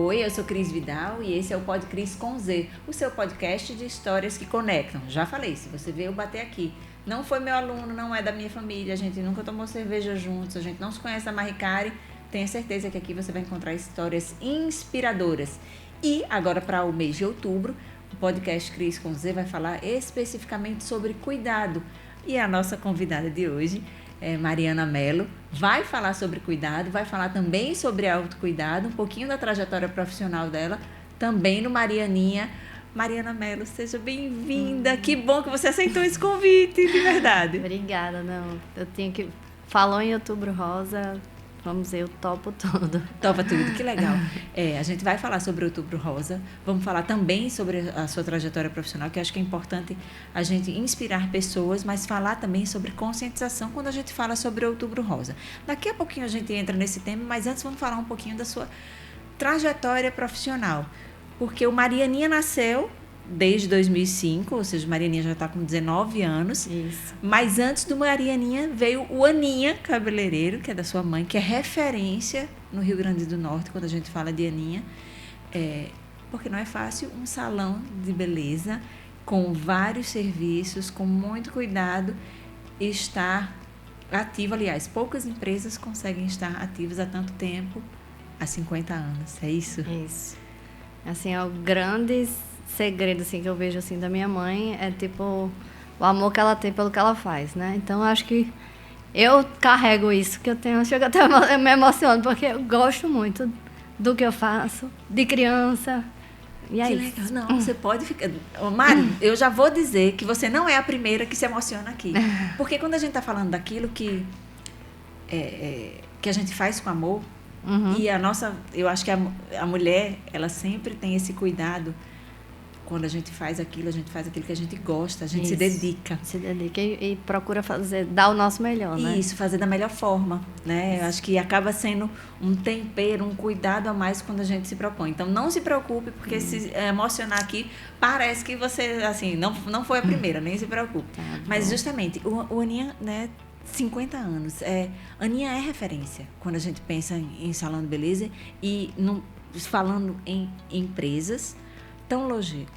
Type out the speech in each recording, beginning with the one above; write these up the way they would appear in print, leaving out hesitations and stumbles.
Oi, eu sou Cris Vidal e esse é o Pod Cris com Z, o seu podcast de histórias que conectam. Já falei, se você veio bater aqui, não foi meu aluno, não é da minha família, a gente nunca tomou cerveja juntos, a gente não se conhece a Maricari, tenha certeza que aqui você vai encontrar histórias inspiradoras. E agora para o mês de outubro, o podcast Cris com Z vai falar especificamente sobre cuidado. E a nossa convidada de hoje é Mariana Mello, vai falar sobre cuidado, vai falar também sobre autocuidado, um pouquinho da trajetória profissional dela, também no Marianinha. Mariana Mello, seja bem-vinda. Que bom que você aceitou esse convite, de verdade. Obrigada, não. Eu tinha que... Falou em Outubro Rosa, vamos ver, eu topo tudo. Topa tudo, que legal. A gente vai falar sobre o Outubro Rosa, vamos falar também sobre a sua trajetória profissional, que eu acho que é importante a gente inspirar pessoas, mas falar também sobre conscientização quando a gente fala sobre o Outubro Rosa. Daqui a pouquinho a gente entra nesse tema, mas antes vamos falar um pouquinho da sua trajetória profissional. Porque o Marianinha nasceu desde 2005, ou seja, o Marianinha já está com 19 anos. Isso. Mas antes do Marianinha veio o Aninha Cabeleireiro, que é da sua mãe, que é referência no Rio Grande do Norte quando a gente fala de Aninha. Porque não é fácil um salão de beleza com vários serviços, com muito cuidado, estar ativo. Aliás, poucas empresas conseguem estar ativas há tanto tempo, há 50 anos. É isso? Isso. Assim, é o grande segredo assim, que eu vejo assim, da minha mãe é tipo o amor que ela tem pelo que ela faz, né? Então, eu acho que eu carrego isso, que eu tenho, chego até eu me emociono, porque eu gosto muito do que eu faço, de criança. E é que isso. legal. Não, você pode ficar... Mari, eu já vou dizer que você não é a primeira que se emociona aqui. Porque quando a gente está falando daquilo que a gente faz com amor, e eu acho que a mulher, ela sempre tem esse cuidado. Quando a gente faz aquilo que a gente gosta, a gente Isso. se dedica. Se dedica e procura dar o nosso melhor, né? Isso, fazer da melhor forma, né? Eu acho que acaba sendo um tempero, um cuidado a mais quando a gente se propõe. Então, não se preocupe, porque se emocionar aqui, parece que você, assim, não foi a primeira, nem se preocupe. Tá. Mas, justamente, o Aninha, né, 50 anos. Aninha é referência quando a gente pensa em salão de beleza e falando em empresas tão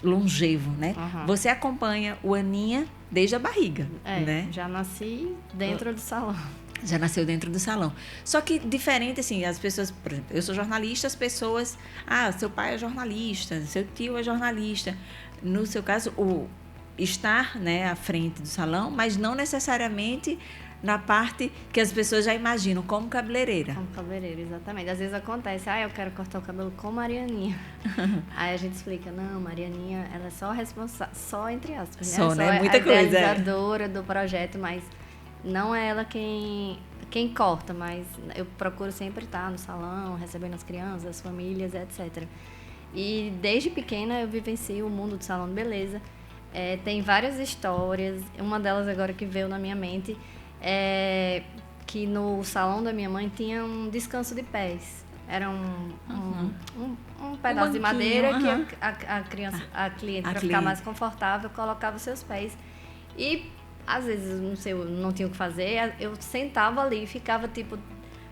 longevo, né? Uhum. Você acompanha o Aninha desde a barriga, né? Já nasci dentro do salão. Já nasceu dentro do salão. Só que diferente, assim, as pessoas... Por exemplo, eu sou jornalista, as pessoas... seu pai é jornalista, seu tio é jornalista. No seu caso, estar, né, à frente do salão, mas não necessariamente na parte que as pessoas já imaginam, como cabeleireira. Como cabeleireira, exatamente. Às vezes acontece, eu quero cortar o cabelo com Marianinha. Aí a gente explica, não, Marianinha, ela é só responsável, só entre aspas, né? Só, né? Só Muita a coisa. idealizadora do projeto, mas não é ela quem corta, mas eu procuro sempre estar no salão, recebendo as crianças, as famílias, etc. E desde pequena eu vivencio o mundo do salão de beleza. Tem várias histórias, uma delas agora que veio na minha mente que no salão da minha mãe tinha um descanso de pés. Era um pedaço de madeira que a cliente, para ficar mais confortável, colocava os seus pés. E, às vezes, não sei, eu não tinha o que fazer, eu sentava ali, ficava, tipo,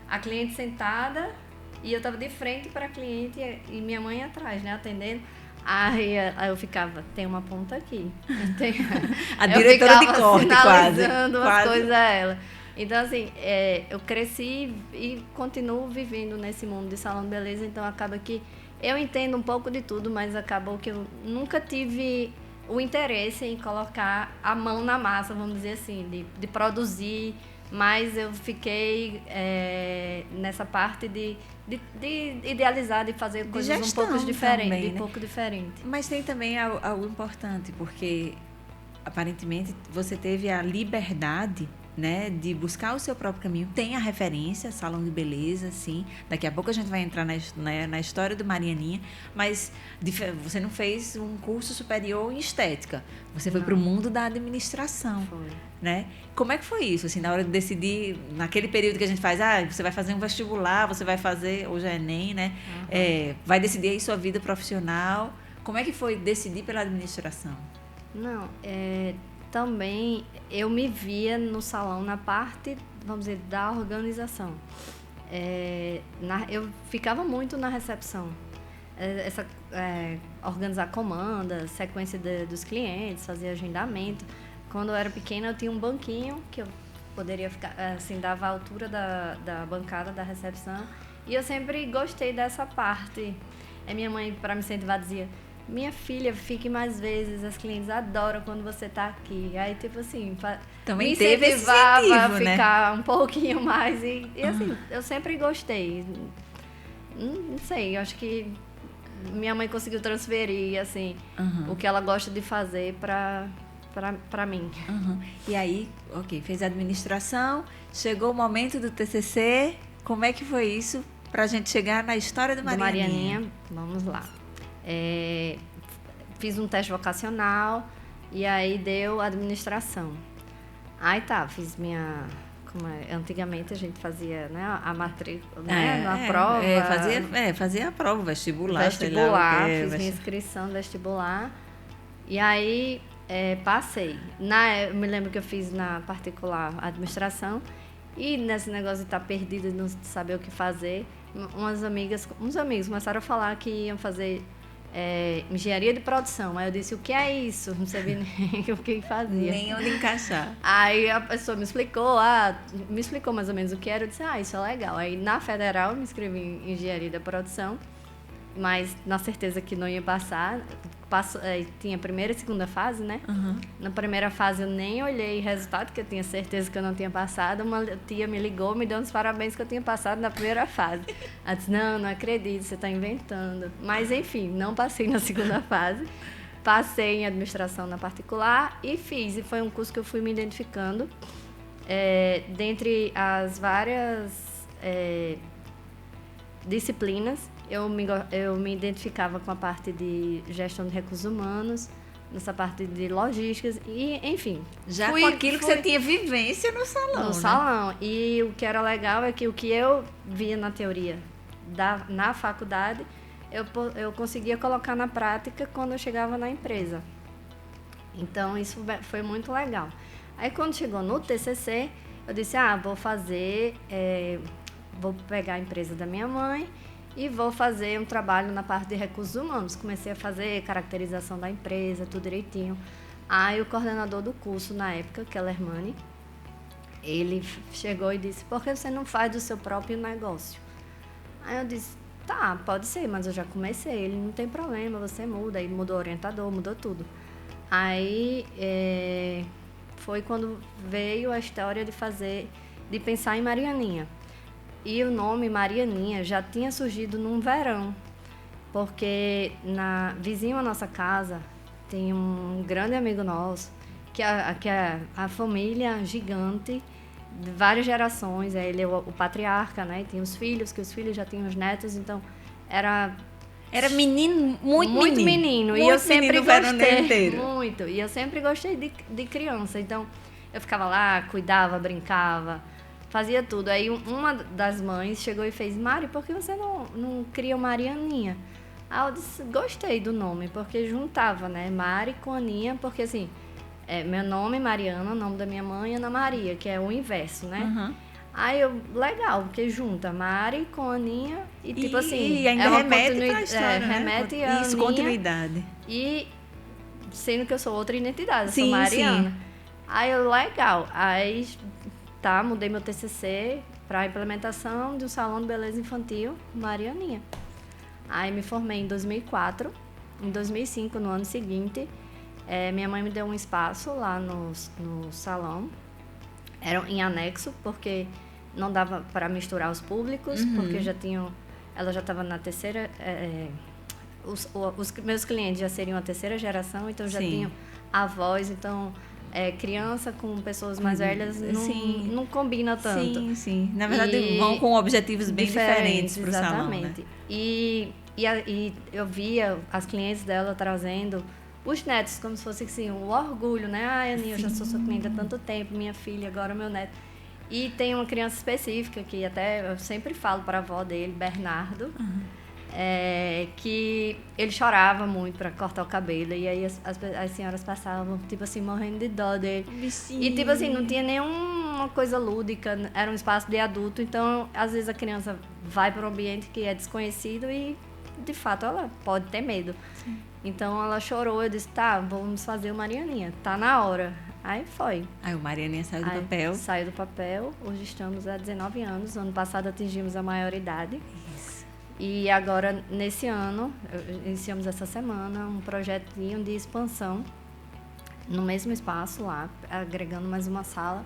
a cliente sentada e eu estava de frente para a cliente e minha mãe atrás, né, atendendo. Aí eu ficava, tem uma ponta aqui. A diretora de corte, quase. As coisas a ela. Então, assim, eu cresci e continuo vivendo nesse mundo de salão de beleza, então acaba que eu entendo um pouco de tudo, mas acabou que eu nunca tive o interesse em colocar a mão na massa, vamos dizer assim, de produzir, mas eu fiquei nessa parte de idealizar, de fazer coisas um pouco diferentes. Também, né? Pouco diferente. Mas tem também algo importante, porque aparentemente você teve a liberdade, né, de buscar o seu próprio caminho. Tem a referência, salão de beleza, sim. Daqui a pouco a gente vai entrar na história do Marianinha, mas você não fez um curso superior em estética. Você foi para o mundo da administração. Foi. Né? Como é que foi isso? Assim, na hora de decidir, naquele período que a gente faz, você vai fazer um vestibular, você vai fazer, hoje é Enem, né? Vai decidir aí sua vida profissional. Como é que foi decidir pela administração? Não, também eu me via no salão na parte, vamos dizer, da organização. Eu ficava muito na recepção. organizar comandas, sequência dos clientes, fazer agendamento. Quando eu era pequena, eu tinha um banquinho que eu poderia ficar, assim, dava a altura da bancada da recepção. E eu sempre gostei dessa parte. A minha mãe, para me incentivar, dizia: minha filha, fique mais vezes, as clientes adoram quando você está aqui. Aí, tipo assim, também me teve esse incentivava incentivo, a ficar um pouquinho mais. E assim, eu sempre gostei. Não sei, eu acho que minha mãe conseguiu transferir, assim, o que ela gosta de fazer para mim. E aí, fez a administração, chegou o momento do TCC. Como é que foi isso para a gente chegar na história do Marianinha? Vamos lá. Fiz um teste vocacional e aí deu administração. Aí fiz minha... antigamente a gente fazia, né, a matrícula, né, a prova. Fazia a prova, vestibular, fiz minha inscrição vestibular. E aí passei. Eu me lembro que eu fiz na particular administração. E nesse negócio de estar perdida e não saber o que fazer, uns amigos começaram a falar que iam fazer engenharia de produção. Aí eu disse: o que é isso? Não sabia nem o que fazia. Nem onde encaixar. Aí a pessoa me explicou mais ou menos o que era. Eu disse: isso é legal. Aí na Federal eu me inscrevi em engenharia da produção, mas na certeza que não ia passar. Tinha a primeira e segunda fase, né? Na primeira fase eu nem olhei o resultado, porque eu tinha certeza que eu não tinha passado. Uma tia me ligou, me deu uns parabéns que eu tinha passado na primeira fase. Ela disse: não acredito, você está inventando. Mas enfim, não passei na segunda fase. Passei em administração na particular e fiz. E foi um curso que eu fui me identificando. Dentre as várias disciplinas, eu me identificava com a parte de gestão de recursos humanos, nessa parte de logísticas e, enfim... Já com aquilo que você tinha vivência no salão, no salão. E o que era legal é que o que eu via na teoria na faculdade, eu conseguia colocar na prática quando eu chegava na empresa. Então, isso foi muito legal. Aí, quando chegou no TCC, eu disse: vou pegar a empresa da minha mãe e vou fazer um trabalho na parte de recursos humanos. Comecei a fazer caracterização da empresa, tudo direitinho. Aí o coordenador do curso, na época, que é o Lermani, ele chegou e disse: por que você não faz do seu próprio negócio? Aí eu disse: pode ser, mas eu já comecei. Ele: não tem problema, você muda. Aí mudou o orientador, mudou tudo. Aí foi quando veio a história de pensar em Marianinha. E o nome Marianinha já tinha surgido num verão, porque vizinho à nossa casa tem um grande amigo nosso, que é a família gigante, de várias gerações. Ele é o patriarca, né? E tem os filhos, que os filhos já tinham os netos, então era menino, muito menino. E eu sempre gostei muito. E eu sempre gostei de criança. Então, eu ficava lá, cuidava, brincava, fazia tudo. Aí uma das mães chegou e fez: Mari, por que você não cria uma Marianinha? Aí eu disse: gostei do nome, porque juntava, né? Mari com Aninha, porque assim, meu nome é Mariana, o nome da minha mãe é Ana Maria, que é o inverso, né? Aí legal, porque junta Mari com Aninha e tipo assim... E ainda remete pra história, né? Remete a Aninha, continuidade. E sendo que eu sou outra identidade, eu sim, sou Mariana. Sim. Aí legal, aí mudei meu TCC para implementação de um salão de beleza infantil, Marianinha. Aí me formei em 2004, em 2005, no ano seguinte, minha mãe me deu um espaço lá no salão. Era em anexo, porque não dava para misturar os públicos, porque ela já estava na terceira... os meus clientes já seriam a terceira geração, então já tinham avós, então criança com pessoas mais velhas não combina tanto. Sim. Na verdade, vão com objetivos bem diferentes para o salão, né? Exatamente. E eu via as clientes dela trazendo os netos, como se fosse assim, um orgulho, né? Aninha, eu já sou sua cliente há tanto tempo, minha filha, agora meu neto. E tem uma criança específica, que até eu sempre falo para a avó dele, Bernardo, que ele chorava muito para cortar o cabelo. E aí as senhoras passavam, tipo assim, morrendo de dó dele. Bichinho. E, tipo assim, não tinha nenhuma coisa lúdica, era um espaço de adulto. Então, às vezes a criança vai para um ambiente que é desconhecido e de fato, ela pode ter medo. Sim. Então, ela chorou, eu disse, tá, vamos fazer o Marianinha, tá na hora. Aí foi. Aí o Marianinha saiu do papel. Saiu do papel, hoje estamos há 19 anos, ano passado atingimos a maioridade. Isso. E agora, nesse ano, iniciamos essa semana um projetinho de expansão no mesmo espaço lá, agregando mais uma sala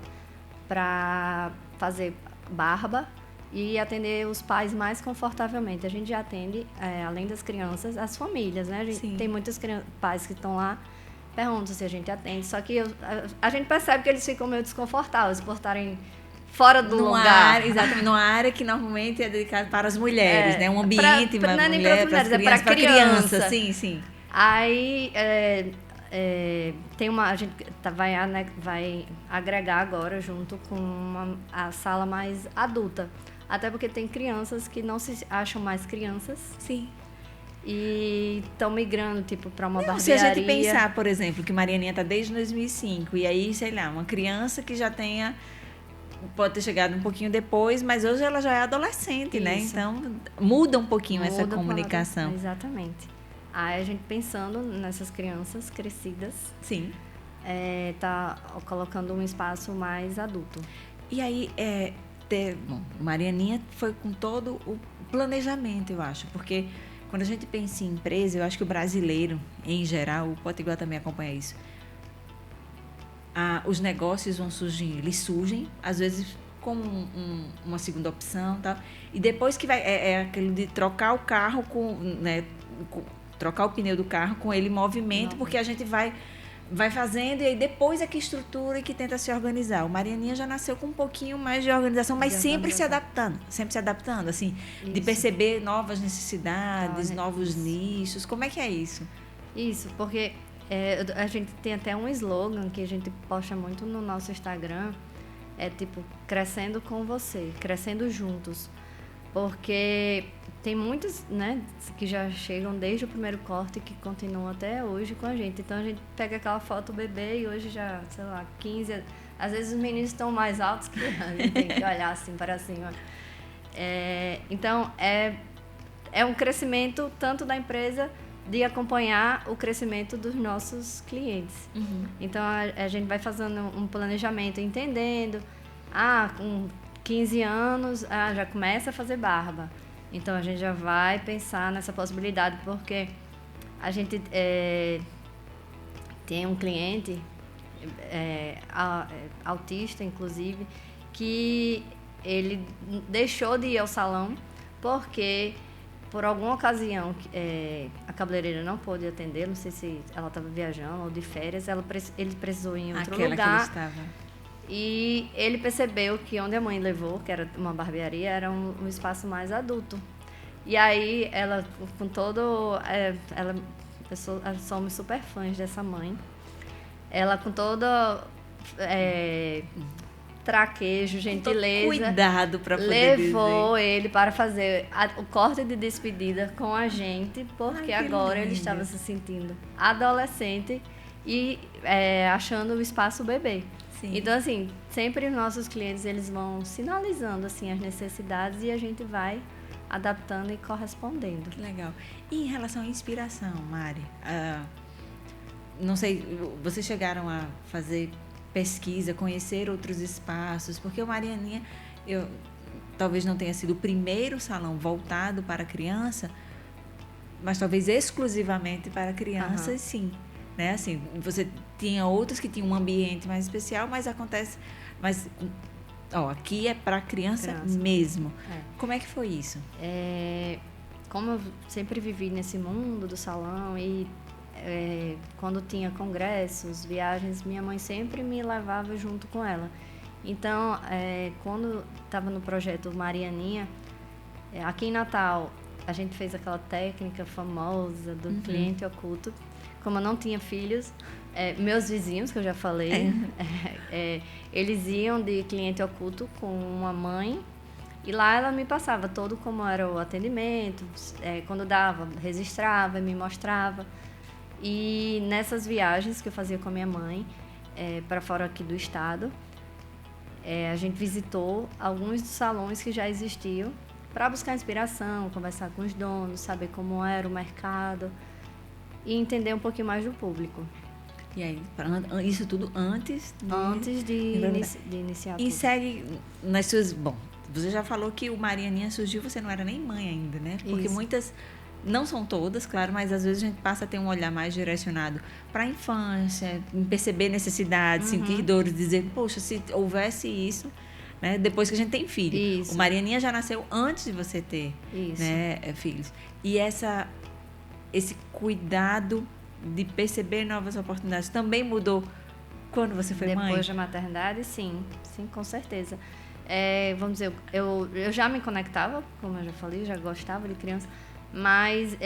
para fazer barba e atender os pais mais confortavelmente. A gente já atende, além das crianças, as famílias, né? A gente tem muitos pais que estão lá, perguntam se a gente atende, só que a gente percebe que eles ficam meio desconfortáveis por estarem fora do lugar. Exatamente, numa área que normalmente é dedicada para as mulheres, né? Um ambiente para mulher, mulheres, para criança. Sim. Aí tem a gente vai agregar agora junto com a sala mais adulta. Até porque tem crianças que não se acham mais crianças. Sim. E estão migrando, tipo, para uma barbearia. Se a gente pensar, por exemplo, que Marianinha está desde 2005, e aí, sei lá, uma criança que já pode ter chegado um pouquinho depois, mas hoje ela já é adolescente, né? Então, muda um pouquinho essa comunicação. Exatamente. Aí a gente pensando nessas crianças crescidas. Sim. Tá colocando um espaço mais adulto. E aí, Marianinha foi com todo o planejamento, eu acho, porque quando a gente pensa em empresa, eu acho que o brasileiro, em geral, o Potiguar também acompanha isso, os negócios vão surgir, eles surgem, às vezes como uma segunda opção, tal, e depois que vai, aquilo de trocar o carro trocar o pneu do carro com ele em movimento, porque a gente vai fazendo e aí depois é que estrutura e que tenta se organizar. O Marianinha já nasceu com um pouquinho mais de organização, mas sempre se adaptando, assim, isso. De perceber novas necessidades, novos nichos. Como é que é isso? Isso, porque a gente tem até um slogan que a gente posta muito no nosso Instagram, tipo, crescendo com você, crescendo juntos. Porque tem muitos, né, que já chegam desde o primeiro corte e que continuam até hoje com a gente. Então, a gente pega aquela foto do bebê e hoje já, sei lá, 15... Às vezes os meninos estão mais altos que a gente tem que olhar assim para cima. Então, é um crescimento tanto da empresa de acompanhar o crescimento dos nossos clientes. Uhum. Então, a gente vai fazendo um planejamento, entendendo... com 15 anos, já começa a fazer barba. Então, a gente já vai pensar nessa possibilidade, porque a gente tem um cliente, autista, inclusive, que ele deixou de ir ao salão porque, por alguma ocasião, a cabeleireira não pôde atender, não sei se ela estava viajando ou de férias, ele precisou ir em outro lugar. Que ele estava... E ele percebeu que onde a mãe levou, que era uma barbearia, era um espaço mais adulto. E aí, ela, com todo... somos super fãs dessa mãe. Ela, com todo traquejo, gentileza... Cuidado para poder levou ele para fazer o corte de despedida com a gente, porque agora ele estava se sentindo adolescente e achando o espaço bebê. Sim. Então, assim, sempre os nossos clientes, eles vão sinalizando, assim, as necessidades e a gente vai adaptando e correspondendo. Que legal. E em relação à inspiração, Mari, não sei, vocês chegaram a fazer pesquisa, conhecer outros espaços, porque o Marianinha, talvez não tenha sido o primeiro salão voltado para criança, mas talvez exclusivamente para crianças, sim. Né? Assim, você tinha outros que tinham um ambiente mais especial, mas aqui é para criança mesmo. Como é que foi isso? Como eu sempre vivi nesse mundo do salão e quando tinha congressos, viagens, minha mãe sempre me levava junto com ela. Então, quando estava no projeto Marianinha, aqui em Natal, a gente fez aquela técnica famosa do cliente oculto. Como eu não tinha filhos, meus vizinhos, que eu já falei, eles iam de cliente oculto com uma mãe e lá ela me passava todo como era o atendimento, quando dava, registrava, me mostrava. E nessas viagens que eu fazia com a minha mãe, para fora aqui do estado, a gente visitou alguns dos salões que já existiam para buscar inspiração, conversar com os donos, saber como era o mercado e entender um pouquinho mais do público. E aí, isso tudo antes de iniciar E tudo. segue nas suas... Bom, você já falou que o Marianinha surgiu, você não era nem mãe ainda, né? Porque muitas... Não são todas, claro, mas às vezes a gente passa a ter um olhar mais direcionado para a infância, em perceber necessidades, sentir dores, dizer, poxa, se houvesse isso, né? Depois que a gente tem filho. Isso. O Marianinha já nasceu antes de você ter, né, filhos. E esse cuidado de perceber novas oportunidades também mudou quando você foi mãe? Depois da maternidade, sim, com certeza. Vamos dizer, eu já me conectava, como eu já falei, eu já gostava de criança, mas,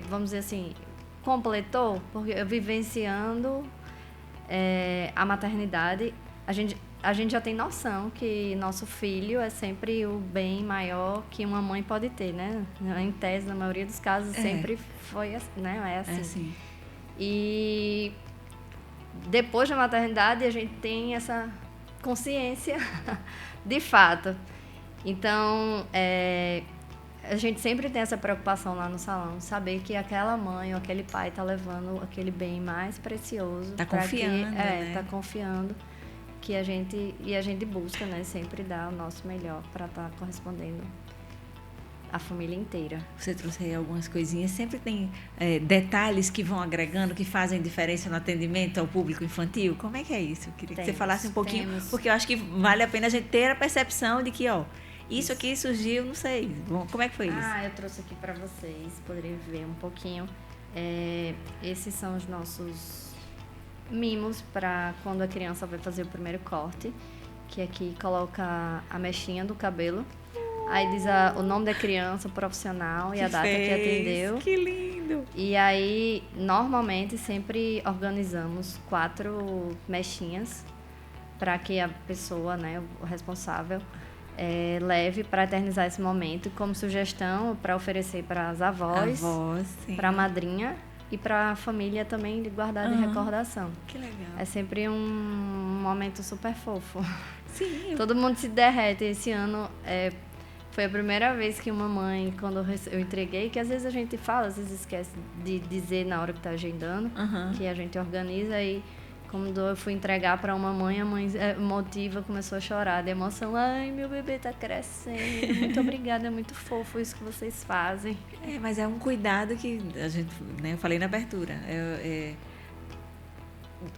vamos dizer assim, completou, porque eu vivenciando a maternidade, a gente já tem noção que nosso filho é sempre o bem maior que uma mãe pode ter, né? Em tese, na maioria dos casos, sempre foi assim, né? É assim. É assim. E depois da maternidade, a gente tem essa consciência de fato. Então, a gente sempre tem essa preocupação lá no salão, saber que aquela mãe ou aquele pai está levando aquele bem mais precioso. Está confiando, né? Está confiando que a gente busca, né, sempre dar o nosso melhor para estar correspondendo a família inteira. Você trouxe aí algumas coisinhas. Sempre tem detalhes que vão agregando, que fazem diferença no atendimento ao público infantil? Como é que é isso? Eu queria que você falasse um pouquinho, porque eu acho que vale a pena a gente ter a percepção de que, isso aqui surgiu, não sei. Como é que foi isso? Eu trouxe aqui para vocês, poderiam ver um pouquinho. Esses são os nossos mimos para quando a criança vai fazer o primeiro corte, que aqui coloca a mechinha do cabelo. Aí diz o nome da criança, o profissional e a data que atendeu. Que lindo! E aí, normalmente, sempre organizamos 4 mechinhas para que a pessoa, né, o responsável, leve para eternizar esse momento, como sugestão para oferecer para as avós, para a madrinha e para a família também de guardar de recordação. Que legal. É sempre um momento super fofo. Sim. Todo mundo se derrete. Esse ano foi a primeira vez que uma mãe, quando eu entreguei, que às vezes a gente fala, às vezes esquece de dizer na hora que está agendando, que a gente organiza e quando eu fui entregar para uma mãe, a mãe emotiva começou a chorar de emoção. Ai, meu bebê está crescendo, muito obrigada, é muito fofo isso que vocês fazem. Mas é um cuidado que a gente, né, eu falei na abertura,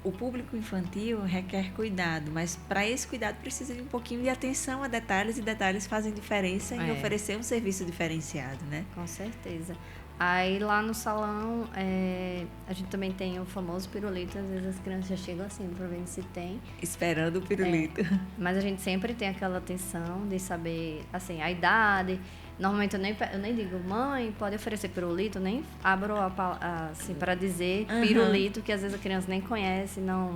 o público infantil requer cuidado, mas para esse cuidado precisa de um pouquinho de atenção a detalhes, e detalhes fazem diferença em oferecer um serviço diferenciado, né? Com certeza. Aí lá no salão, a gente também tem o famoso pirulito. Às vezes as crianças já chegam assim para ver se tem. Esperando o pirulito. Mas a gente sempre tem aquela atenção de saber, assim, a idade. Normalmente eu nem digo, mãe, pode oferecer pirulito, nem abro assim, para dizer pirulito, que às vezes a criança nem conhece, não...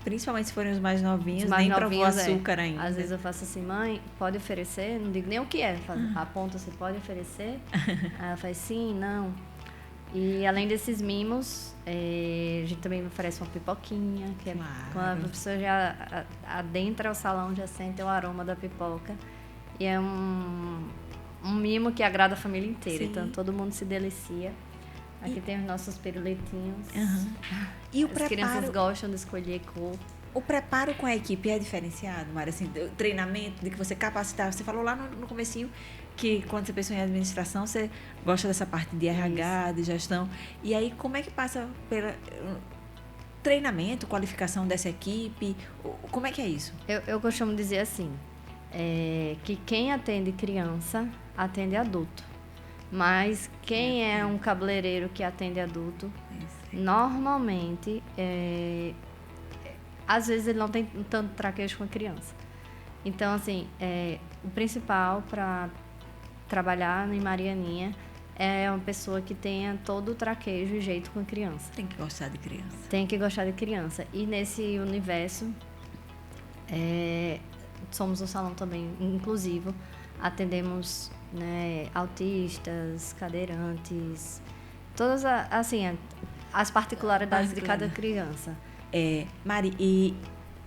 Principalmente se forem os mais novinhos, nem provou açúcar ainda. Às vezes eu faço assim, mãe, pode oferecer? Não digo nem o que é. Aponta, você pode oferecer? Aí ela faz sim, não. E além desses mimos, a gente também oferece uma pipoquinha, que quando a pessoa já adentra o salão, já sente o aroma da pipoca. E é um mimo que agrada a família inteira. Então todo mundo se delicia. Aqui tem os nossos pirulitinhos. E o As crianças gostam de escolher cor. O preparo com a equipe é diferenciado, Mari? Assim, o treinamento, de que você capacitar. Você falou lá no comecinho que quando você pensou em administração, você gosta dessa parte de RH, de gestão. E aí, como é que passa pelo treinamento, qualificação dessa equipe? Como é que é isso? Eu costumo dizer assim, que quem atende criança, atende adulto. Mas quem é um cabeleireiro que atende adulto, normalmente, às vezes ele não tem tanto traquejo com a criança. Então, assim, o principal para trabalhar em Marianinha é uma pessoa que tenha todo o traquejo e jeito com a criança. Tem que gostar de criança. Tem que gostar de criança. E nesse universo, somos um salão também inclusivo. Atendemos, né, autistas, cadeirantes, todas as particularidades de cada criança. Mari, e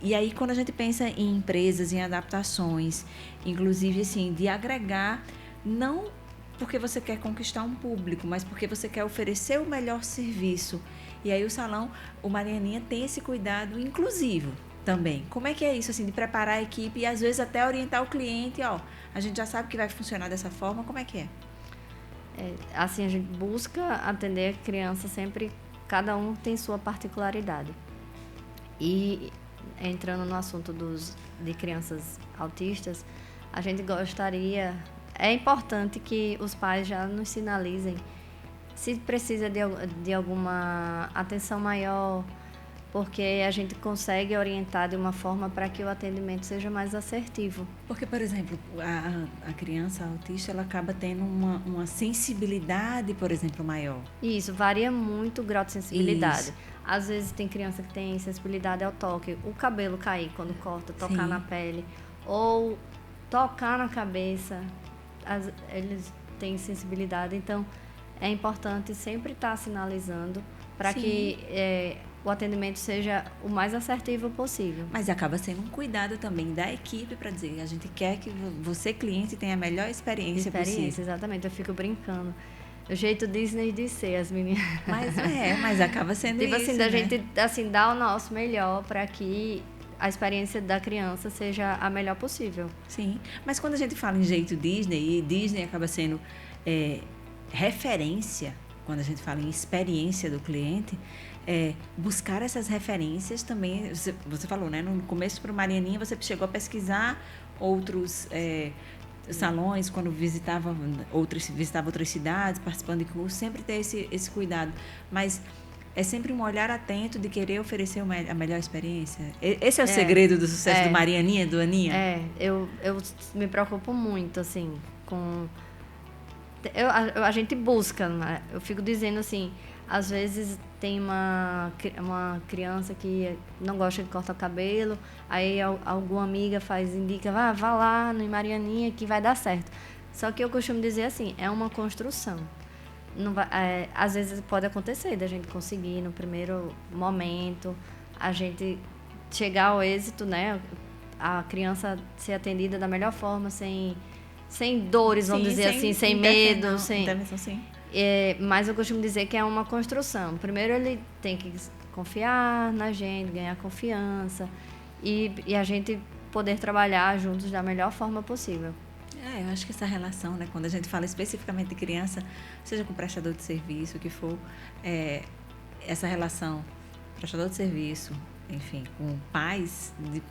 E aí, quando a gente pensa em empresas, em adaptações, inclusive, assim, de agregar, não porque você quer conquistar um público, mas porque você quer oferecer o melhor serviço. E aí, o Marianinha tem esse cuidado inclusivo também. Como é que é isso, assim, de preparar a equipe e, às vezes, até orientar o cliente, ó, a gente já sabe que vai funcionar dessa forma, como é que é? Assim, a gente busca atender a criança sempre, cada um tem sua particularidade. E entrando no assunto de crianças autistas, a gente gostaria, é importante que os pais já nos sinalizem se precisa de alguma atenção maior, porque a gente consegue orientar de uma forma para que o atendimento seja mais assertivo. Porque, por exemplo, a criança autista, ela acaba tendo uma sensibilidade, por exemplo, maior. Isso, varia muito o grau de sensibilidade. Isso. Às vezes tem criança que tem sensibilidade ao toque, o cabelo cair quando corta, tocar Sim. na pele, ou tocar na cabeça, eles têm sensibilidade, então é importante sempre estar sinalizando para que o atendimento seja o mais assertivo possível. Mas acaba sendo um cuidado também da equipe para dizer, a gente quer que você, cliente, tenha a melhor experiência possível. Exatamente, eu fico brincando. O jeito Disney de ser, as meninas. Mas acaba sendo tipo isso, assim, da né? gente assim, dar o nosso melhor para que a experiência da criança seja a melhor possível. Sim, mas quando a gente fala em jeito Disney, e Disney acaba sendo referência, quando a gente fala em experiência do cliente, buscar essas referências também, você falou, né? No começo, para o Marianinha, você chegou a pesquisar outros salões, quando visitava outras cidades, participando de cursos, sempre ter esse cuidado. Mas é sempre um olhar atento de querer oferecer a melhor experiência. Esse é o segredo do sucesso do Marianinha, do Aninha? Eu me preocupo muito, assim, com... a gente busca, né? Eu fico dizendo assim, às vezes tem uma criança que não gosta de cortar o cabelo, aí alguma amiga indica, vá lá no Marianinha que vai dar certo. Só que eu costumo dizer assim, é uma construção. Não vai, às vezes pode acontecer da gente conseguir no primeiro momento, a gente chegar ao êxito, né? A criança ser atendida da melhor forma, sem dores, vamos dizer assim, sem medo. Sim. Mas eu costumo dizer que é uma construção. Primeiro ele tem que confiar na gente, ganhar confiança e a gente poder trabalhar juntos da melhor forma possível. Eu acho que essa relação, né, quando a gente fala especificamente de criança, seja com prestador de serviço, o que for, essa relação, prestador de serviço, enfim, com pais, de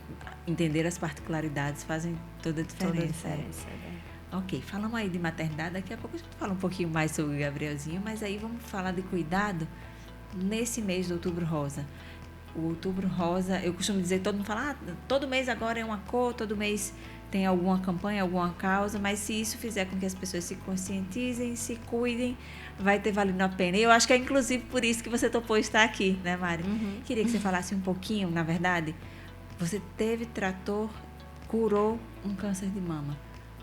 entender as particularidades fazem toda a diferença. Ok, falamos aí de maternidade, daqui a pouco a gente fala um pouquinho mais sobre o Gabrielzinho, mas aí vamos falar de cuidado nesse mês do Outubro Rosa. O Outubro Rosa, eu costumo dizer, todo mundo fala, todo mês agora é uma cor, todo mês tem alguma campanha, alguma causa, mas se isso fizer com que as pessoas se conscientizem, se cuidem, vai ter valido a pena. E eu acho que é inclusive por isso que você topou estar aqui, né, Mari? Uhum. Queria que você falasse um pouquinho, na verdade, você teve curou um câncer de mama.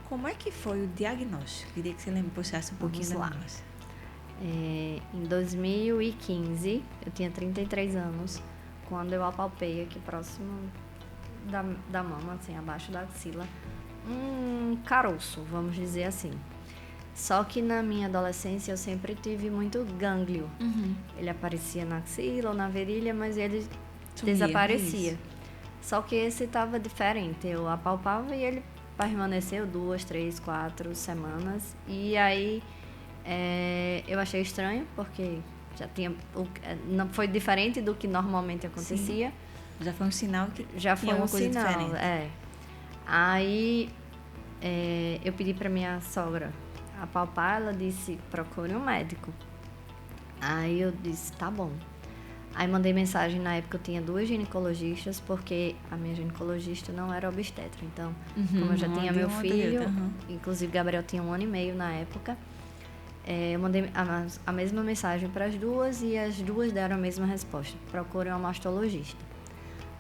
Como é que foi o diagnóstico? Queria que você puxasse um pouquinho da diagnóstico. Em 2015, eu tinha 33 anos, quando eu apalpei aqui próximo da mama, assim, abaixo da axila, um caroço, vamos dizer assim. Só que na minha adolescência eu sempre tive muito gânglio. Uhum. Ele aparecia na axila ou na virilha, mas ele desaparecia. Só que esse estava diferente. Eu apalpava e ele permaneceu 2, 3, 4 semanas. E aí eu achei estranho, porque já tinha, não foi diferente do que normalmente acontecia. Sim. Já foi um sinal que já foi um coisa sinal, diferente. Aí eu pedi para minha sogra apalpar, ela disse, procure um médico. Aí eu disse, tá bom. Aí mandei mensagem, na época eu tinha 2 ginecologistas, porque a minha ginecologista não era obstetra. Então, como eu já tinha meu filho, inclusive Gabriel tinha 1 ano e meio na época, eu mandei a mesma mensagem para as 2 e as 2 deram a mesma resposta. Procure um mastologista.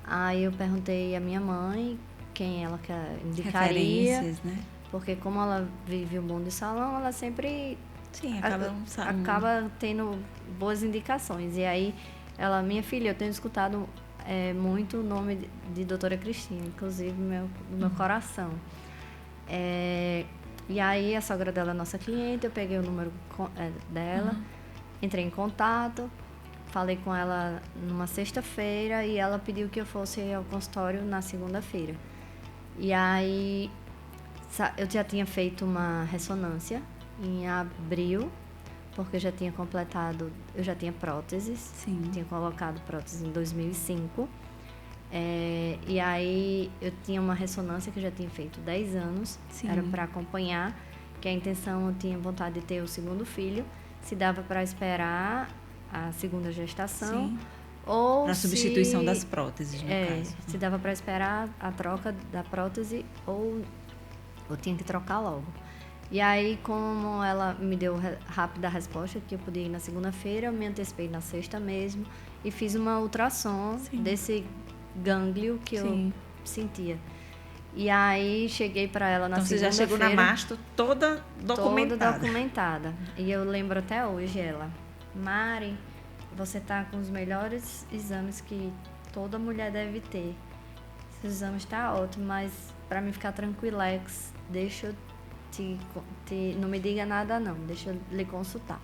Aí eu perguntei à minha mãe quem ela indicaria. Referências, né? Porque como ela vive o mundo de salão, ela sempre acaba tendo boas indicações. E aí ela, minha filha, eu tenho escutado é muito o nome de doutora Cristina, inclusive no meu coração. E aí a sogra dela é nossa cliente, eu peguei o número dela, entrei em contato, falei com ela numa sexta-feira e ela pediu que eu fosse ao consultório na segunda-feira. E aí eu já tinha feito uma ressonância em abril, porque eu já tinha próteses. Sim. Tinha colocado próteses em 2005. E aí eu tinha uma ressonância que eu já tinha feito 10 anos. Sim. Era para acompanhar, que a intenção, eu tinha vontade de ter o segundo filho. Se dava para esperar a segunda gestação. Sim. Ou para substituição das próteses, no caso. Se dava para esperar a troca da prótese ou eu tinha que trocar logo. E aí, como ela me deu rápida a resposta que eu podia ir na segunda-feira, eu me antecipei na sexta mesmo e fiz uma ultrassom desse gânglio que eu sentia. E aí, cheguei para ela na segunda-feira. Então, você já chegou na masto toda documentada. Toda documentada. E eu lembro até hoje ela, Mari, você tá com os melhores exames que toda mulher deve ter. Esses exames tá ótimo, mas para mim ficar tranquilex, deixa eu não me diga nada não, deixa eu lhe consultar.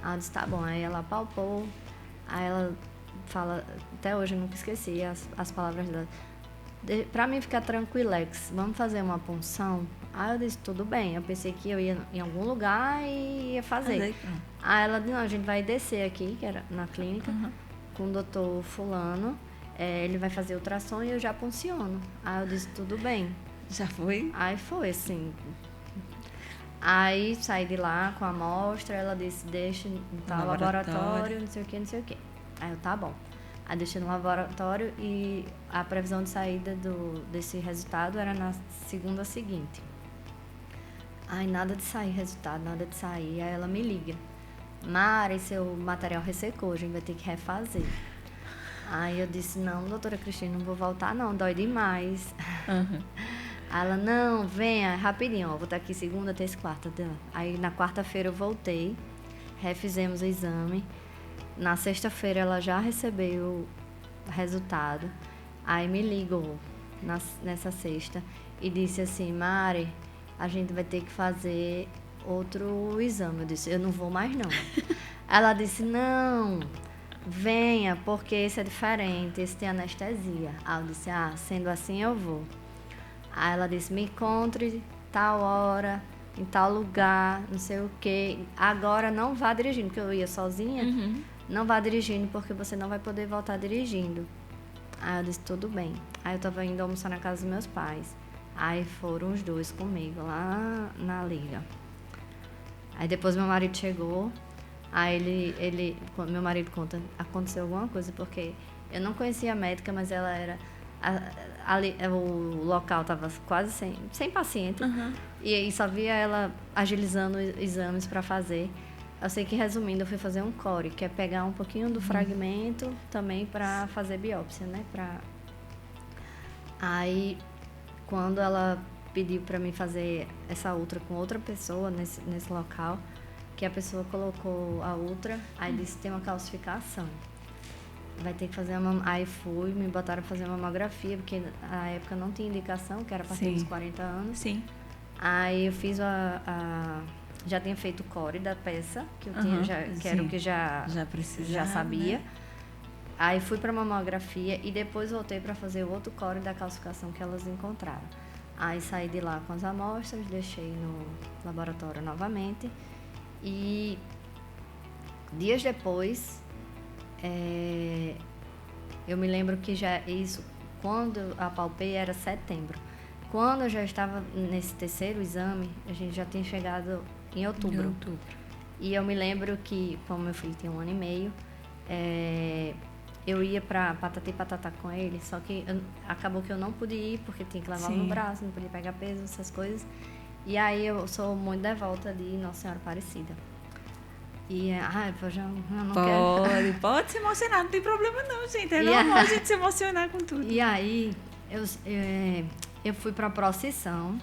Ela disse, tá bom. Aí ela palpou, aí ela fala, até hoje eu nunca esqueci as palavras dela. Pra mim ficar tranquilex, vamos fazer uma punção? Aí eu disse, tudo bem. Eu pensei que eu ia em algum lugar e ia fazer. Aí ela disse, não, a gente vai descer aqui, que era na clínica, com o doutor fulano. Ele vai fazer ultrassom e eu já punciono. Aí eu disse, tudo bem. Já foi? Aí foi, assim. Aí saí de lá com a amostra, ela disse, deixa no laboratório, não sei o que. Aí eu, tá bom. Aí deixei no laboratório e a previsão de saída desse resultado era na segunda seguinte. Aí nada de sair resultado, nada de sair. Aí ela me liga. Mari, seu material ressecou, a gente vai ter que refazer. Aí eu disse, não, doutora Cristina, não vou voltar não, dói demais. Aí ela, não, venha, rapidinho, ó, vou estar aqui segunda, terça e quarta. Aí na quarta-feira eu voltei, refizemos o exame. Na sexta-feira ela já recebeu o resultado. Aí me ligou nessa sexta e disse assim, Mari, a gente vai ter que fazer outro exame. Eu disse, eu não vou mais não. Ela disse, não, venha, porque esse é diferente, esse tem anestesia. Aí eu disse, sendo assim eu vou. Aí ela disse, me encontre tal hora, em tal lugar, não sei o quê. Agora não vá dirigindo, porque eu ia sozinha. Não vá dirigindo, porque você não vai poder voltar dirigindo. Aí eu disse, tudo bem. Aí eu tava indo almoçar na casa dos meus pais. Aí foram os dois comigo, lá na liga. Aí depois meu marido chegou. Aí meu marido conta, aconteceu alguma coisa, porque eu não conhecia a médica, mas ela era... o local estava quase sem paciente. E só via ela agilizando exames para fazer. Eu sei que, resumindo, eu fui fazer um core, que é pegar um pouquinho do fragmento também para fazer biópsia, né? Aí, quando ela pediu para mim fazer essa ultra com outra pessoa nesse local, que a pessoa colocou a ultra, aí disse, tem uma calcificação. Vai ter que fazer Aí me botaram para fazer uma mamografia, porque na época não tinha indicação, que era a partir dos 40 anos. Sim. Aí eu fiz já tinha feito o core da peça, que eu tinha, que era o que já sabia. Né? Aí fui para mamografia e depois voltei para fazer o outro core da calcificação que elas encontraram. Aí saí de lá com as amostras, deixei no laboratório novamente. E dias depois, eu me lembro que quando eu apalpei era setembro. Quando eu já estava nesse terceiro exame, a gente já tinha chegado em outubro. E eu me lembro que, como meu filho tinha 1 ano e meio, eu ia para Patati e Patatá com ele, só que acabou que eu não pude ir, porque tinha que levar no braço, não podia pegar peso, essas coisas. E aí eu sou muito devota de Nossa Senhora Aparecida. E eu já não quero... Pode se emocionar, não tem problema não, gente. É normal a gente se emocionar com tudo. E aí eu fui para a procissão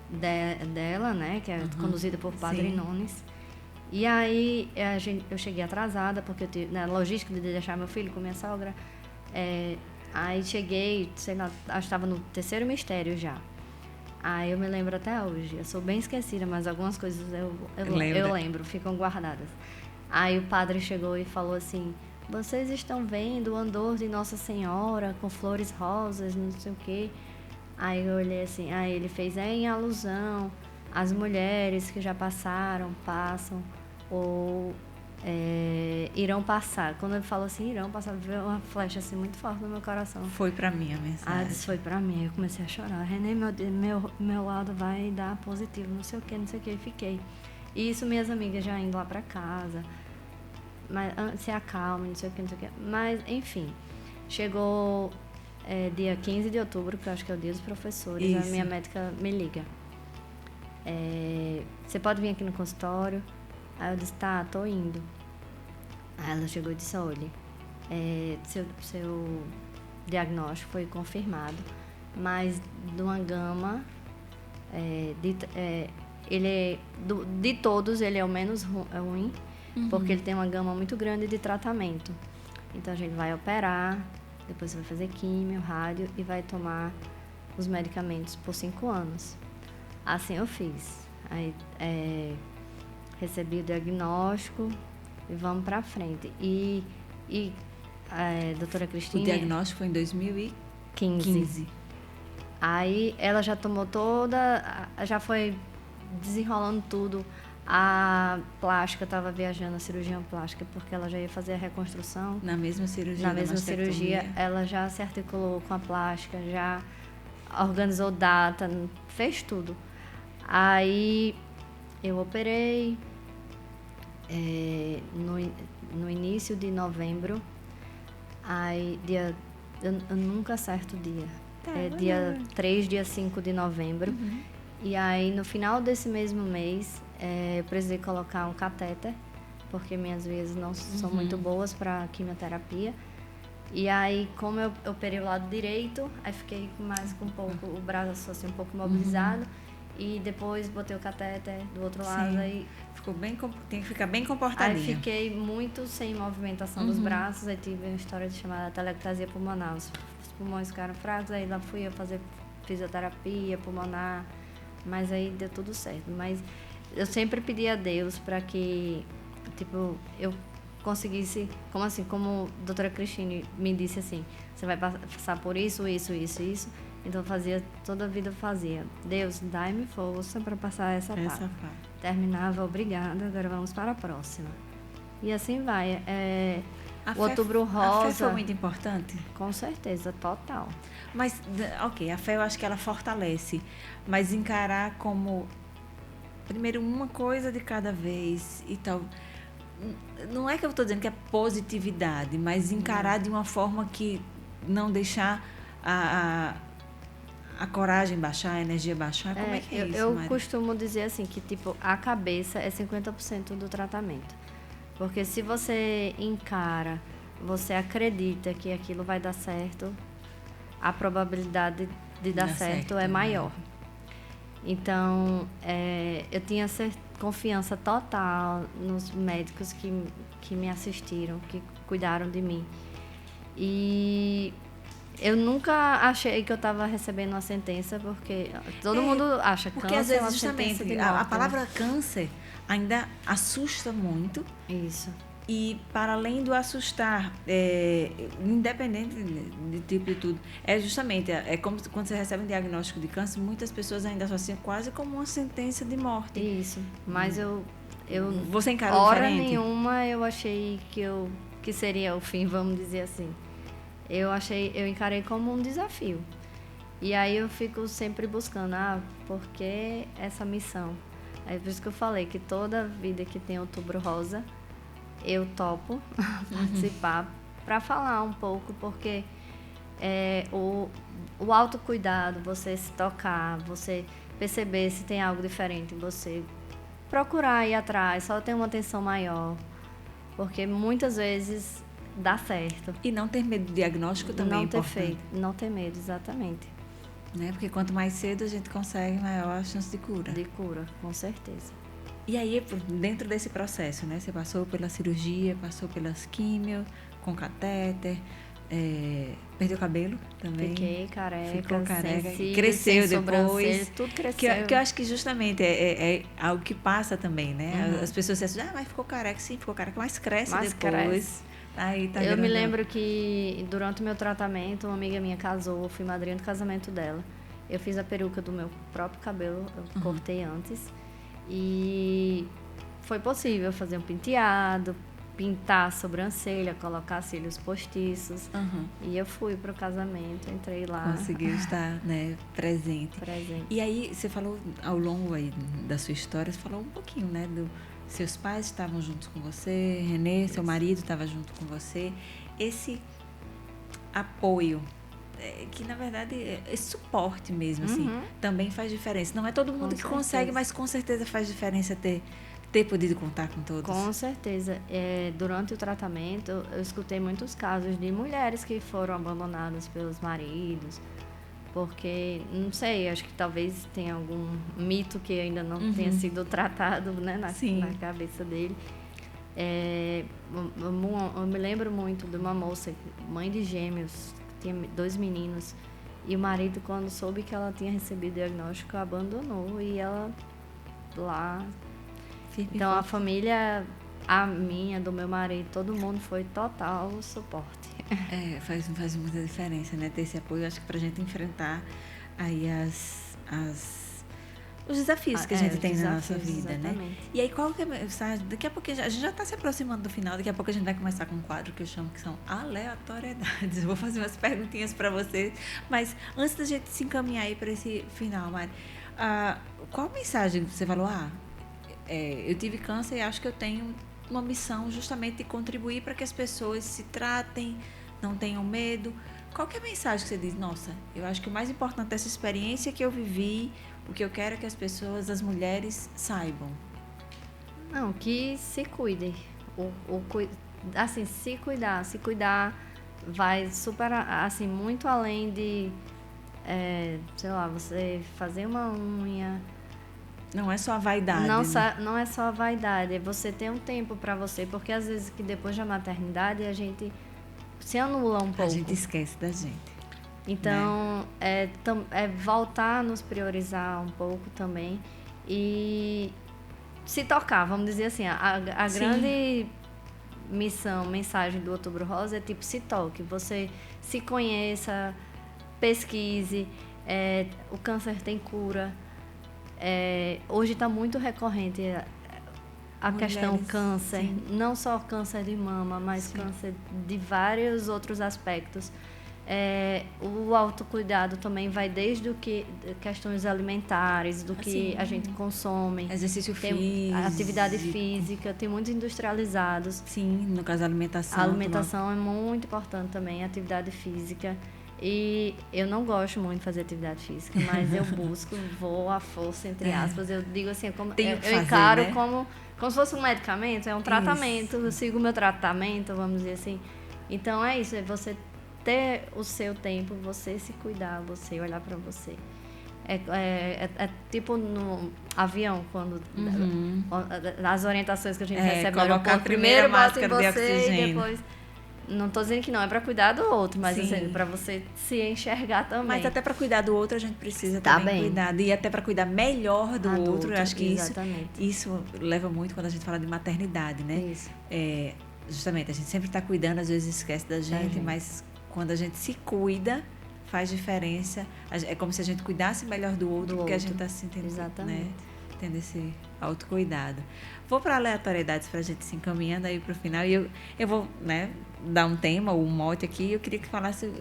dela, né, que é conduzida por Padre Nunes. E aí eu cheguei atrasada, porque eu tive na logística de deixar meu filho com minha sogra. Aí cheguei, sei lá, acho que estava no terceiro mistério já. Aí eu me lembro até hoje. Eu sou bem esquecida, mas algumas coisas eu lembro, ficam guardadas. Aí o padre chegou e falou assim: vocês estão vendo o andor de Nossa Senhora com flores rosas, não sei o quê. Aí eu olhei assim, aí ele fez em alusão às mulheres que já passaram, passam, ou irão passar. Quando ele falou assim, irão passar, veio uma flecha assim muito forte no meu coração. Foi pra mim a mensagem. Ah, disse, foi pra mim. Eu comecei a chorar. Renê, meu lado vai dar positivo, não sei o que, e fiquei. E isso minhas amigas já indo lá pra casa, mas se acalme, não sei o que. Mas, enfim, chegou dia 15 de outubro, que eu acho que é o dia dos professores, isso. A minha médica me liga. Você pode vir aqui no consultório? Aí eu disse, tá, tô indo. Aí ela chegou e disse, olha, seu diagnóstico foi confirmado, mas de uma gama, de todos, ele é o menos ruim, porque ele tem uma gama muito grande de tratamento. Então, a gente vai operar, depois vai fazer químio, rádio e vai tomar os medicamentos por 5 anos. Assim eu fiz. Aí, recebi o diagnóstico e vamos para frente. E doutora Cristina... O diagnóstico foi em 2015. Aí ela já tomou já foi desenrolando tudo. A plástica estava viajando, a cirurgia plástica, porque ela já ia fazer a reconstrução. Na mesma cirurgia? Na mesma cirurgia, ela já se articulou com a plástica, já organizou data, fez tudo. Aí eu operei no início de novembro. Aí eu nunca acerto o dia. Dia 3, dia 5 de novembro. E aí no final desse mesmo mês eu precisei colocar um catéter, porque minhas veias não são muito boas para quimioterapia. E aí, como eu operei o lado direito, aí fiquei com um pouco, o braço assim, um pouco imobilizado. E depois botei o catéter do outro lado. Aí tem que ficar bem comportadinha. Aí fiquei muito sem movimentação dos braços. Aí tive uma história chamada telectasia pulmonar. Os pulmões ficaram fracos. Aí lá fui eu fazer fisioterapia pulmonar. Mas aí deu tudo certo. Mas eu sempre pedi a Deus para que, eu conseguisse, como a doutora Cristine me disse assim, você vai passar por isso. Então toda a vida eu fazia. Deus, dai-me força para passar essa parte. Terminava, obrigada, agora vamos para a próxima. E assim vai. O Outubro Rosa... A fé foi muito importante? Com certeza, total. Mas, ok, a fé eu acho que ela fortalece, mas encarar como, primeiro, uma coisa de cada vez e tal... Não é que eu estou dizendo que é positividade, mas encarar de uma forma que não deixar a coragem baixar, a energia baixar. Como é que é isso, Eu Mari? costumo dizer assim, que a cabeça é 50% do tratamento. Porque se você encara, você acredita que aquilo vai dar certo, a probabilidade de dar certo é maior. Então, eu tinha confiança total nos médicos que me assistiram, que cuidaram de mim. E eu nunca achei que eu estava recebendo uma sentença, porque todo mundo acha que câncer às vezes, é uma justamente, sentença de morte, a palavra câncer ainda assusta muito. Isso. E, para além do assustar, independente de tipo de tudo, justamente, como quando você recebe um diagnóstico de câncer, muitas pessoas ainda associam quase como uma sentença de morte. Isso, mas você encarou hora diferente? nenhuma eu achei que seria o fim, vamos dizer assim. Eu encarei como um desafio. E aí eu fico sempre buscando, por que essa missão? É por isso que eu falei que toda vida que tem Outubro Rosa, eu topo participar para falar um pouco, porque o autocuidado, você se tocar, você perceber se tem algo diferente, você procurar ir atrás, só ter uma atenção maior, porque muitas vezes dá certo. E não ter medo do diagnóstico também é importante. Não ter medo, exatamente. Né? Porque quanto mais cedo a gente consegue, maior a chance de cura. De cura, com certeza. E aí, dentro desse processo, né? Você passou pela cirurgia, passou pelas químio, com catéter. perdeu o cabelo também. Fiquei careca. Ficou careca. Sem cílios, Cresceu sem depois. Tudo cresceu. Que eu acho que justamente é algo que passa também, né? Uhum. As pessoas dizem, mas ficou careca. Sim, ficou careca, mas cresce Mas depois. cresce. Aí tá eu grandão. me lembro que durante o meu tratamento, uma amiga minha casou, eu fui madrinha do casamento dela. Eu fiz a peruca do meu próprio cabelo, eu cortei antes. E foi possível fazer um penteado, pintar a sobrancelha, colocar cílios postiços. E eu fui pro casamento, entrei lá. Conseguiu estar, né, presente. Presente. E aí, você falou, ao longo aí da sua história, você falou um pouquinho, né, seus pais estavam juntos com você, Renê, seu marido estava junto com você. Esse apoio, que na verdade, esse suporte mesmo, assim, também faz diferença. Não é todo mundo que consegue, mas com certeza faz diferença ter podido contar com todos. Com certeza. Durante o tratamento, eu escutei muitos casos de mulheres que foram abandonadas pelos maridos, porque, não sei, acho que talvez tenha algum mito que ainda não tenha sido tratado, né, na cabeça dele. Eu me lembro muito de uma moça, mãe de gêmeos, que tinha 2 meninos, e o marido, quando soube que ela tinha recebido diagnóstico, abandonou, e ela lá... Então, a família, a minha, do meu marido, todo mundo foi total suporte. Faz muita diferença, né? Ter esse apoio, acho que pra gente enfrentar aí os desafios que a gente tem na nossa vida, exatamente. né? E aí, qual que é a mensagem? Daqui a pouco, a gente já está se aproximando do final, daqui a pouco a gente vai começar com um quadro que eu chamo que são aleatoriedades. Eu vou fazer umas perguntinhas para vocês, mas antes da gente se encaminhar aí para esse final, Mari, qual mensagem você falou? Eu tive câncer e acho que eu tenho uma missão justamente de contribuir para que as pessoas se tratem, não tenham medo. Qual que é a mensagem que você diz? Nossa, eu acho que o mais importante dessa experiência que eu vivi, o que eu quero é que as pessoas, as mulheres, saibam. Não, que se cuidem. Assim, se cuidar vai super, assim, muito além de, sei lá, você fazer uma unha. Não é só a vaidade, não é só a vaidade, é você ter um tempo para você, porque às vezes que depois da maternidade a gente se anula um pouco. A gente esquece da gente. Então, né? Voltar a nos priorizar um pouco também e se tocar, vamos dizer assim, a grande mensagem do Outubro Rosa é tipo, se toque, você se conheça, pesquise, o câncer tem cura. Hoje está muito recorrente a questão câncer, não só câncer de mama, mas câncer de vários outros aspectos. O autocuidado também vai desde questões alimentares, do que a gente consome. Exercício físico. Atividade física, tem muitos industrializados. Sim, no caso da alimentação. A alimentação é muito importante também, atividade física. E eu não gosto muito de fazer atividade física, mas eu vou à força, entre aspas. Eu digo assim, eu encaro, né? como se fosse um medicamento, é um tratamento. Eu sigo o meu tratamento, vamos dizer assim. Então é isso, é você ter o seu tempo, você se cuidar, você olhar para você. É tipo no avião, quando as orientações que a gente recebe no aeroporto, primeiro bota em você e depois... Não estou dizendo que não é para cuidar do outro, mas assim, para você se enxergar também. Mas até para cuidar do outro a gente precisa também cuidar. E até para cuidar melhor do outro, eu acho que isso leva muito quando a gente fala de maternidade, né? Isso. Justamente, a gente sempre está cuidando, às vezes esquece da gente, mas quando a gente se cuida, faz diferença. É como se a gente cuidasse melhor do outro, porque a gente está se sentindo, né? Tendo esse autocuidado. Vou para aleatoriedades para a gente se encaminhando aí para o final. E eu vou, né, dar um tema, um mote aqui. Eu queria que falasse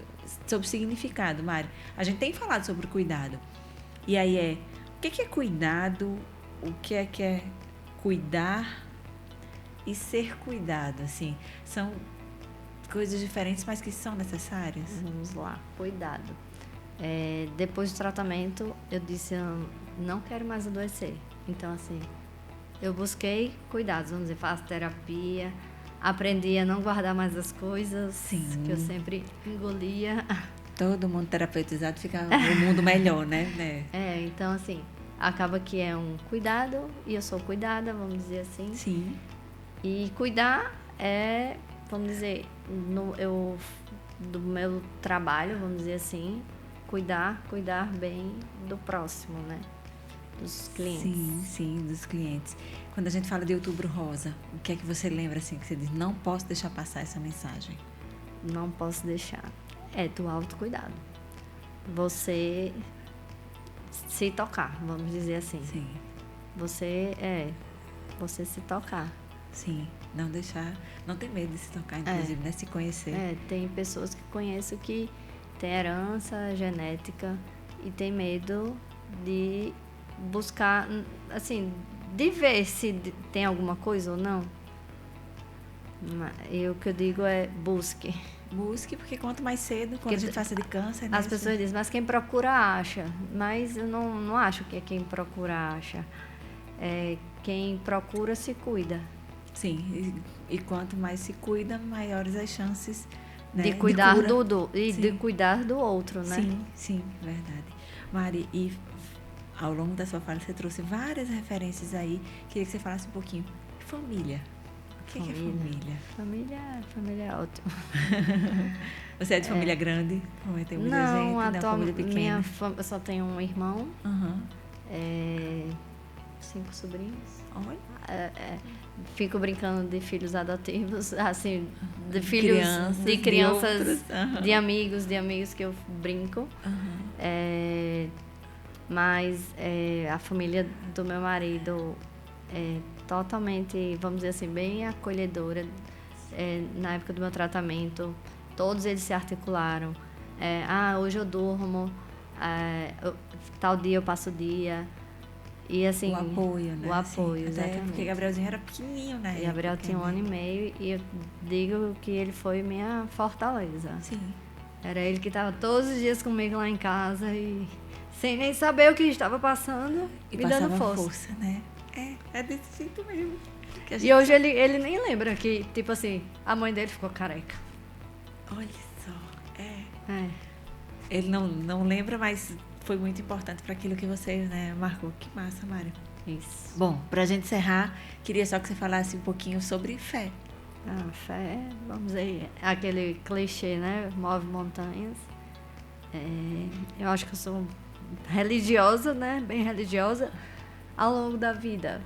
sobre significado, Mari. A gente tem falado sobre cuidado. E aí o que é cuidado? O que é cuidar e ser cuidado? Assim, são coisas diferentes, mas que são necessárias. Vamos lá, cuidado. Depois do tratamento, eu disse, eu não quero mais adoecer. Então, assim, eu busquei cuidados, vamos dizer, faço terapia, aprendi a não guardar mais as coisas que eu sempre engolia. Todo mundo terapeutizado fica o mundo melhor, né? Então, assim, acaba que é um cuidado e eu sou cuidada, vamos dizer assim. Sim. E cuidar vamos dizer, eu do meu trabalho, vamos dizer assim, cuidar bem do próximo, né? Dos clientes. Sim, dos clientes. Quando a gente fala de Outubro Rosa, o que é que você lembra assim, que você diz, não posso deixar passar essa mensagem? Não posso deixar. É do autocuidado. Você se tocar, vamos dizer assim. Sim. Você se tocar. Sim, não deixar, não ter medo de se tocar, inclusive, né? Se conhecer. Tem pessoas que conheço que têm herança genética e tem medo de buscar, assim, de ver se tem alguma coisa ou não. E o que eu digo é busque. Busque, porque quanto mais cedo, quando a gente fala de câncer... Né, as pessoas dizem, mas quem procura acha. Mas eu não acho que é quem procura acha. É quem procura se cuida. Sim, e quanto mais se cuida, maiores as chances, né, de cuidar de cuidar do outro, né? Sim, verdade. Mari, e ao longo da sua fala você trouxe várias referências aí. Queria que você falasse um pouquinho. Família. O que é família? Família é ótimo. Você é de família grande? Como tem muita gente? Não, família pequena. Eu só tenho um irmão. Uhum. 5 sobrinhos. Olha. Fico brincando de filhos adotivos, assim, de filhos de crianças, de amigos que eu brinco. Uhum. Mas a família do meu marido é totalmente, vamos dizer assim, bem acolhedora. Na época do meu tratamento, todos eles se articularam. Hoje eu durmo, tal dia eu passo o dia. E assim, o apoio, né? O apoio, assim, exatamente. Porque Gabrielzinho era pequenininho, né? Gabriel tinha 1 ano e meio e eu digo que ele foi minha fortaleza. Sim. Era ele que estava todos os dias comigo lá em casa e sem nem saber o que estava passando e me dando força. Né? É desse jeito mesmo. E hoje ele nem lembra que, tipo assim, a mãe dele ficou careca. Olha só, Ele não lembra, mas foi muito importante para aquilo que você, né, marcou. Que massa, Mari. Isso. Bom, para a gente encerrar, queria só que você falasse um pouquinho sobre fé. Fé, vamos dizer, aquele clichê, né? Move montanhas. Eu acho que eu sou religiosa, né? Bem religiosa ao longo da vida.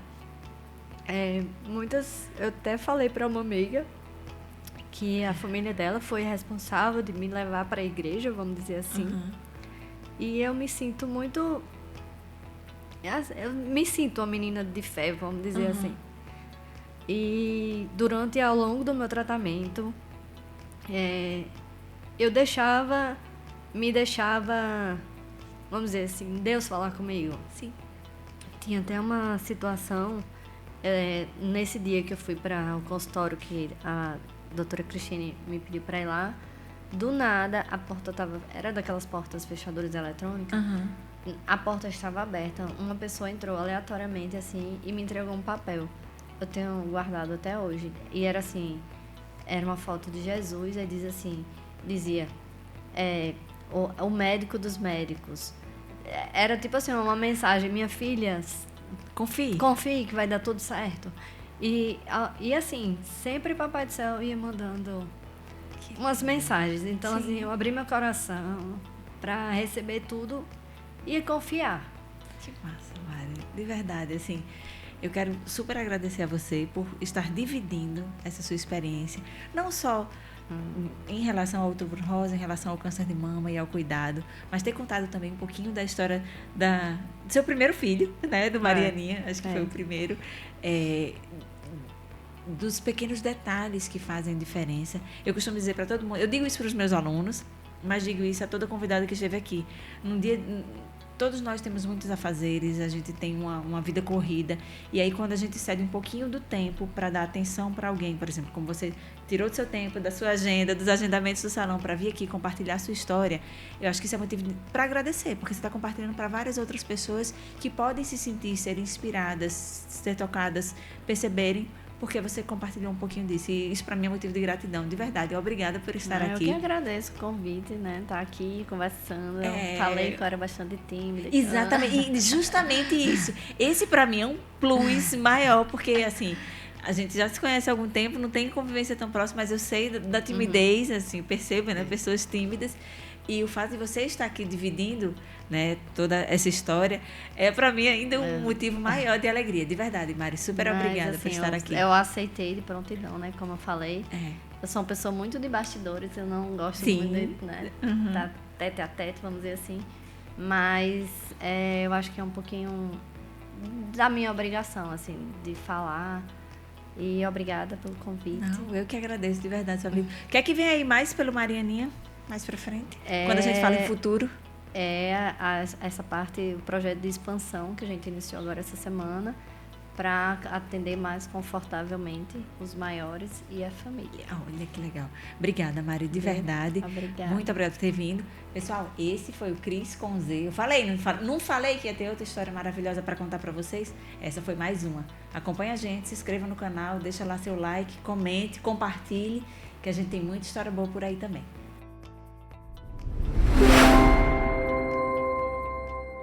Eu até falei para uma amiga que a família dela foi responsável de me levar para a igreja, vamos dizer assim. Uhum. E eu me sinto muito... Eu me sinto uma menina de fé, vamos dizer assim. E durante e ao longo do meu tratamento, eu me deixava, vamos dizer assim, Deus falar comigo. Sim. Tinha até uma situação, nesse dia que eu fui para o consultório, que a doutora Cristine me pediu para ir lá, do nada, a porta era daquelas portas fechadoras eletrônicas. Uhum. A porta estava aberta. Uma pessoa entrou aleatoriamente assim e me entregou um papel. Eu tenho guardado até hoje. E era assim, era uma foto de Jesus. Aí dizia, o médico dos médicos. Era tipo assim, uma mensagem: minha filha, confie que vai dar tudo certo. E assim, sempre Papai do Céu ia mandando umas mensagens. Então, assim, eu abri meu coração para receber tudo e confiar. Que massa, Mari. De verdade, assim, eu quero super agradecer a você por estar dividindo essa sua experiência, não só em relação ao Outubro Rosa, em relação ao câncer de mama e ao cuidado, mas ter contado também um pouquinho da história do seu primeiro filho, né, do Marianinha, acho que foi o primeiro, dos pequenos detalhes que fazem diferença. Eu costumo dizer para todo mundo, eu digo isso para os meus alunos, mas digo isso a toda convidada que esteve aqui. Todos nós temos muitos afazeres, a gente tem uma vida corrida, e aí quando a gente cede um pouquinho do tempo para dar atenção para alguém, por exemplo, como você tirou do seu tempo, da sua agenda, dos agendamentos do salão para vir aqui compartilhar a sua história, eu acho que isso é motivo para agradecer, porque você está compartilhando para várias outras pessoas que podem se sentir, ser inspiradas, ser tocadas, perceberem, porque você compartilhou um pouquinho disso. E isso para mim é motivo de gratidão, de verdade. Obrigada por estar aqui. Eu que agradeço o convite, né? Estar aqui conversando. Eu falei que eu era bastante tímida. Exatamente. E justamente isso. Esse para mim é um plus maior, porque assim, a gente já se conhece há algum tempo, não tem convivência tão próxima, mas eu sei da timidez, assim, percebo, né? Pessoas tímidas. E o fato de você estar aqui dividindo, né, toda essa história é para mim ainda um motivo maior de alegria. De verdade, Mari, super obrigada por estar aqui. Eu aceitei de prontidão, né? Como eu falei. Eu sou uma pessoa muito de bastidores, eu não gosto muito de, né, tá tete a tete, vamos dizer assim. Mas eu acho que é um pouquinho da minha obrigação, assim, de falar. E obrigada pelo convite. Não, eu que agradeço, de verdade, sua vida. Quer que venha aí mais pelo Marianinha, mais pra frente? Quando a gente fala em futuro? Essa parte, o projeto de expansão que a gente iniciou agora essa semana, para atender mais confortavelmente os maiores e a família. Olha que legal. Obrigada, Mari, de verdade. Obrigada. Muito obrigada por ter vindo. Pessoal, esse foi o Cris com Z. Eu falei, não falei que ia ter outra história maravilhosa para contar para vocês? Essa foi mais uma. Acompanhe a gente, se inscreva no canal, deixa lá seu like, comente, compartilhe, que a gente tem muita história boa por aí também.